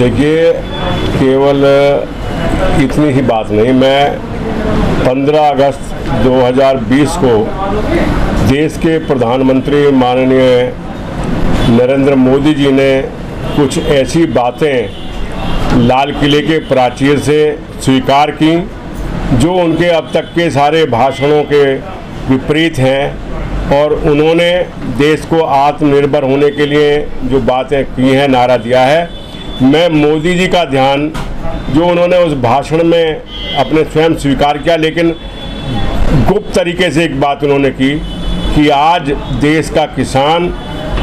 देखिए, केवल इतनी ही बात नहीं, मैं 15 अगस्त 2020 को देश के प्रधानमंत्री माननीय नरेंद्र मोदी जी ने कुछ ऐसी बातें लाल किले के प्राचीर से स्वीकार की जो उनके अब तक के सारे भाषणों के विपरीत हैं, और उन्होंने देश को आत्मनिर्भर होने के लिए जो बातें की हैं, नारा दिया है। मैं मोदी जी का ध्यान जो उन्होंने उस भाषण में अपने स्वयं स्वीकार किया, लेकिन गुप्त तरीके से एक बात उन्होंने की कि आज देश का किसान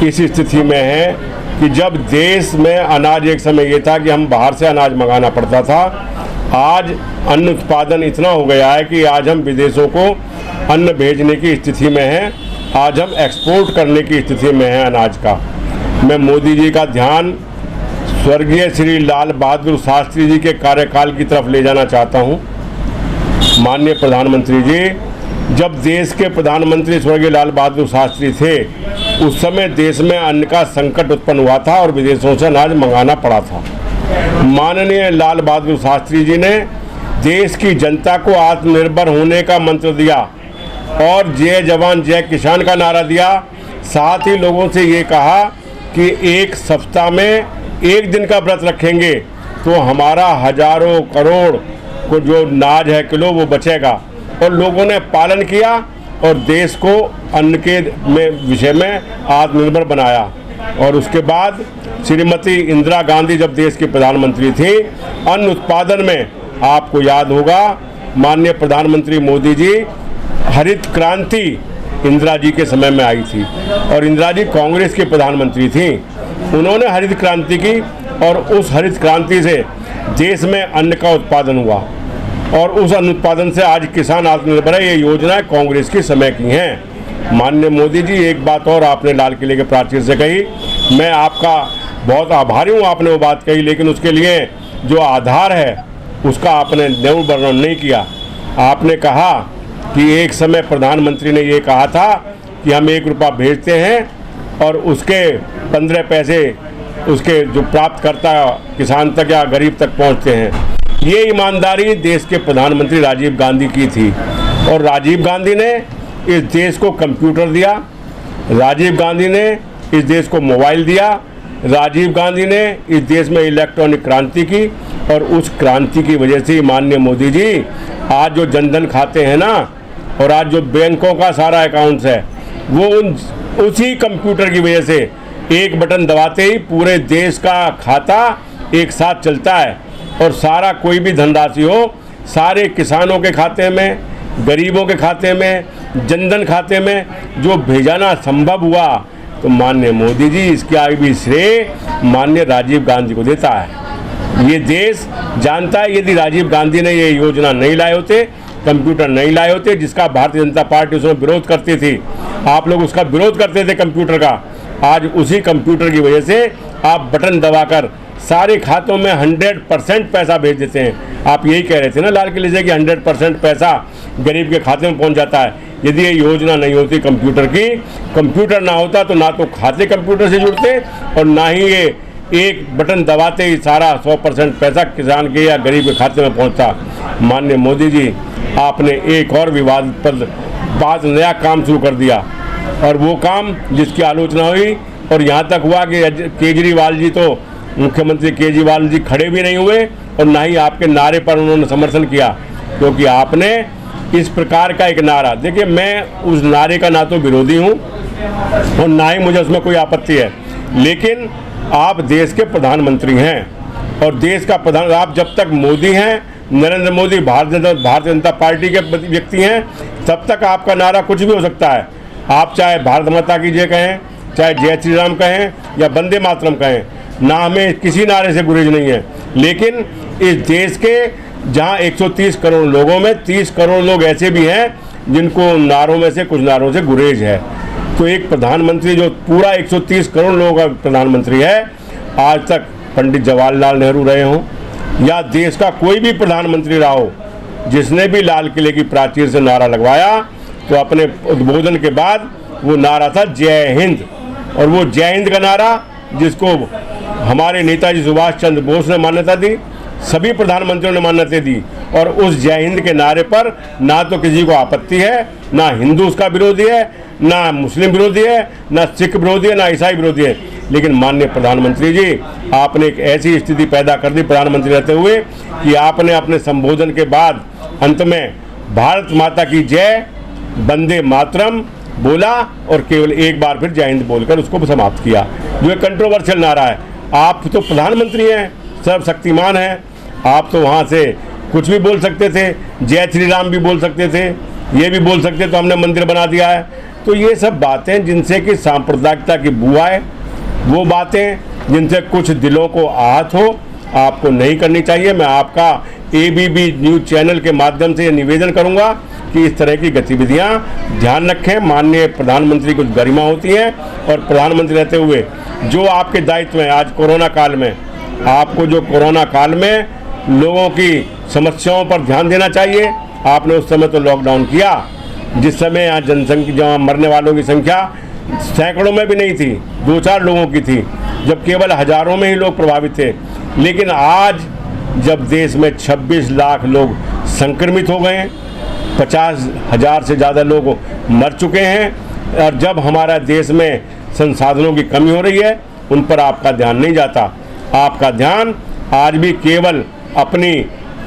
इस स्थिति में है कि जब देश में अनाज, एक समय ये था कि हम बाहर से अनाज मंगाना पड़ता था, आज अन्न उत्पादन इतना हो गया है कि आज हम विदेशों को अन्न भेजने की स्थिति में हैं, आज हम एक्सपोर्ट करने की स्थिति में हैं अनाज का। मैं मोदी जी का ध्यान स्वर्गीय श्री लाल बहादुर शास्त्री जी के कार्यकाल की तरफ ले जाना चाहता हूं। माननीय प्रधानमंत्री जी, जब देश के प्रधानमंत्री स्वर्गीय लाल बहादुर शास्त्री थे, उस समय देश में अन्न का संकट उत्पन्न हुआ था और विदेशों से अनाज मंगाना पड़ा था। माननीय लाल बहादुर शास्त्री जी ने देश की जनता को आत्मनिर्भर होने का मंत्र दिया और जय जवान जय किसान का नारा दिया। साथ ही लोगों से ये कहा कि एक सप्ताह में एक दिन का व्रत रखेंगे तो हमारा हजारों करोड़ को जो अनाज है किलो वो बचेगा, और लोगों ने पालन किया और देश को अन्न के विषय में आत्मनिर्भर बनाया। और उसके बाद श्रीमती इंदिरा गांधी जब देश की प्रधानमंत्री थी, अन्न उत्पादन में आपको याद होगा माननीय प्रधानमंत्री मोदी जी हरित क्रांति इंदिरा जी के समय में आई थी, और इंदिरा जी कांग्रेस के प्रधानमंत्री थी। उन्होंने हरित क्रांति की और उस हरित क्रांति से देश में अन्न का उत्पादन हुआ, और उस अन्न उत्पादन से आज किसान आत्मनिर्भर है। ये योजनाएं कांग्रेस के समय की हैं। माननीय मोदी जी, एक बात और आपने लाल किले के प्राचीर से कही, मैं आपका बहुत आभारी हूँ, आपने वो बात कही, लेकिन उसके लिए जो आधार है उसका आपने न्यून वर्णन नहीं किया। आपने कहा कि एक समय प्रधानमंत्री ने ये कहा था कि हम 1 रुपया भेजते हैं और उसके 15 पैसे उसके जो प्राप्त करता किसान तक या गरीब तक पहुंचते हैं। ये ईमानदारी देश के प्रधानमंत्री राजीव गांधी की थी, और राजीव गांधी ने इस देश को कंप्यूटर दिया, राजीव गांधी ने इस देश को मोबाइल दिया, राजीव गांधी ने इस देश में इलेक्ट्रॉनिक क्रांति की, और उस क्रांति की वजह से माननीय मोदी जी आज जो जनधन खाते हैं ना, और आज जो बैंकों का सारा अकाउंट्स है, वो उसी कंप्यूटर की वजह से एक बटन दबाते ही पूरे देश का खाता एक साथ चलता है, और सारा कोई भी धनराशि हो सारे किसानों के खाते में, गरीबों के खाते में, जनधन खाते में जो भेजाना संभव हुआ, तो माननीय मोदी जी इसका भी श्रेय माननीय राजीव गांधी को देता है। ये देश जानता है यदि राजीव गांधी ने ये योजना नहीं लाए होते, कंप्यूटर नहीं लाए होते, जिसका भारतीय जनता पार्टी उसमें विरोध करती थी, आप लोग उसका विरोध करते थे कंप्यूटर का, आज उसी कंप्यूटर की वजह से आप बटन दबाकर सारे खातों में 100% पैसा भेज देते हैं। आप यही कह रहे थे ना लाल किले से कि 100% पैसा गरीब के खाते में पहुंच जाता है। यदि ये योजना नहीं होती कंप्यूटर की, कंप्यूटर ना होता तो ना तो खाते कंप्यूटर से जुड़ते और ना ही ये एक बटन दबाते ही सारा 100% पैसा किसान के या गरीब के खाते में पहुंचता। माननीय मोदी जी, आपने एक और विवादास्पद बात, नया काम शुरू कर दिया, और वो काम जिसकी आलोचना हुई और यहाँ तक हुआ कि केजरीवाल जी, तो मुख्यमंत्री केजरीवाल जी खड़े भी नहीं हुए और ना ही आपके नारे पर उन्होंने समर्थन किया, क्योंकि आपने इस प्रकार का एक नारा, देखिए मैं उस नारे का ना तो विरोधी हूँ और ना ही मुझे उसमें कोई आपत्ति है, लेकिन आप देश के प्रधानमंत्री हैं और देश का प्रधान, आप जब तक मोदी हैं, नरेंद्र मोदी भारतीय जनता पार्टी के व्यक्ति हैं, तब तक आपका नारा कुछ भी हो सकता है। आप चाहे भारत माता की जय कहें, चाहे जय श्री राम कहें या वंदे मातरम कहें, ना हमें किसी नारे से गुरेज नहीं है, लेकिन इस देश के जहां 130 करोड़ लोगों में 30 करोड़ लोग ऐसे भी हैं जिनको नारों में से कुछ नारों से गुरेज है। तो एक प्रधानमंत्री जो पूरा 130 करोड़ लोगों का प्रधानमंत्री है, आज तक पंडित जवाहरलाल नेहरू रहे हों या देश का कोई भी प्रधानमंत्री रहा हो, जिसने भी लाल किले की प्राचीर से नारा लगवाया तो अपने उद्बोधन के बाद वो नारा था जय हिंद, और वो जय हिंद का नारा जिसको हमारे नेताजी सुभाष चंद्र बोस ने मान्यता दी, सभी प्रधानमंत्रियों ने मान्यता दी, और उस जय हिंद के नारे पर ना तो किसी को आपत्ति है, ना हिंदू उसका विरोधी है, ना मुस्लिम विरोधी है, ना सिख विरोधी है, ना ईसाई विरोधी है। लेकिन माननीय प्रधानमंत्री जी, आपने एक ऐसी स्थिति पैदा कर दी प्रधानमंत्री रहते हुए कि आपने अपने संबोधन के बाद अंत में भारत माता की जय, वंदे मातरम बोला और केवल एक बार फिर जय हिंद बोलकर उसको समाप्त किया, जो एक कंट्रोवर्शियल नारा है। आप तो प्रधानमंत्री हैं, सर्वशक्तिमान हैं, आप तो वहाँ से कुछ भी बोल सकते थे, जय श्री राम भी बोल सकते थे, ये भी बोल सकते तो हमने मंदिर बना दिया है। तो ये सब बातें जिनसे कि सांप्रदायिकता की बुआ है, वो बातें जिनसे कुछ दिलों को आहत हो, आपको नहीं करनी चाहिए। मैं आपका ABP न्यूज़ चैनल के माध्यम से ये निवेदन करूंगा कि इस तरह की गतिविधियां ध्यान रखें। माननीय प्रधानमंत्री को गरिमा होती है, और प्रधानमंत्री रहते हुए जो आपके दायित्व हैं आज कोरोना काल में, आपको जो कोरोना काल में लोगों की समस्याओं पर ध्यान देना चाहिए। आपने उस समय तो लॉकडाउन किया जिस समय यहाँ जनसंख्या, जहाँ मरने वालों की संख्या सैकड़ों में भी नहीं थी, 2-4 लोगों की थी, जब केवल हजारों में ही लोग प्रभावित थे। लेकिन आज जब देश में 26 लाख लोग संक्रमित हो गए हैं, 50,000 से ज़्यादा लोग मर चुके हैं, और जब हमारा देश में संसाधनों की कमी हो रही है, उन पर आपका ध्यान नहीं जाता। आपका ध्यान आज भी केवल अपनी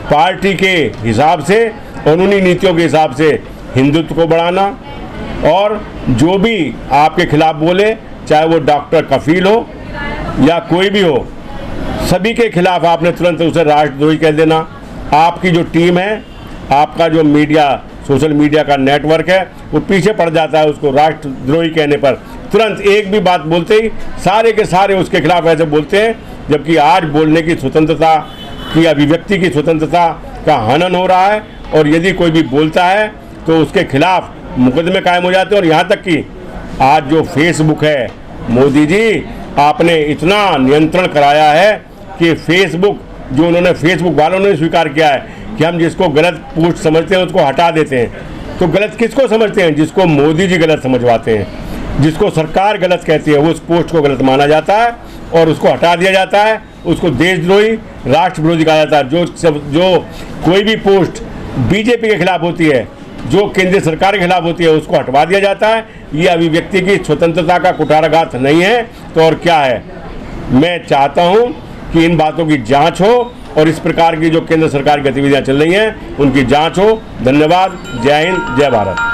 पार्टी के हिसाब से और उन्हीं नीतियों के हिसाब से हिंदुत्व को बढ़ाना, और जो भी आपके खिलाफ बोले, चाहे वो डॉक्टर कफील हो या कोई भी हो, सभी के खिलाफ आपने तुरंत उसे राष्ट्रद्रोही कह देना। आपकी जो टीम है, आपका जो मीडिया, सोशल मीडिया का नेटवर्क है, वो पीछे पड़ जाता है उसको राष्ट्रद्रोही कहने पर। तुरंत एक भी बात बोलते ही सारे के सारे उसके खिलाफ ऐसे बोलते हैं, जबकि आज बोलने की स्वतंत्रता की, अभिव्यक्ति की स्वतंत्रता का हनन हो रहा है। और यदि कोई भी बोलता है तो उसके खिलाफ मुकदमे कायम हो जाते हैं। और यहाँ तक कि आज जो फेसबुक है, मोदी जी आपने इतना नियंत्रण कराया है कि फेसबुक, जो उन्होंने, फेसबुक वालों ने स्वीकार किया है कि हम जिसको गलत पोस्ट समझते हैं उसको हटा देते हैं। तो गलत किसको समझते हैं? जिसको मोदी जी गलत समझवाते हैं, जिसको सरकार गलत कहती है, वो उस पोस्ट को गलत माना जाता है और उसको हटा दिया जाता है, उसको देशद्रोही, राष्ट्र विरोधी कहा जाता है। जो कोई भी पोस्ट बीजेपी के खिलाफ होती है, जो केंद्रीय सरकार के खिलाफ होती है, उसको हटवा दिया जाता है। ये अभिव्यक्ति की स्वतंत्रता का कुठाराघात नहीं है तो और क्या है? मैं चाहता हूं कि इन बातों की जांच हो और इस प्रकार की जो केंद्र सरकार की गतिविधियां चल रही हैं उनकी जांच हो। धन्यवाद। जय हिंद, जय भारत।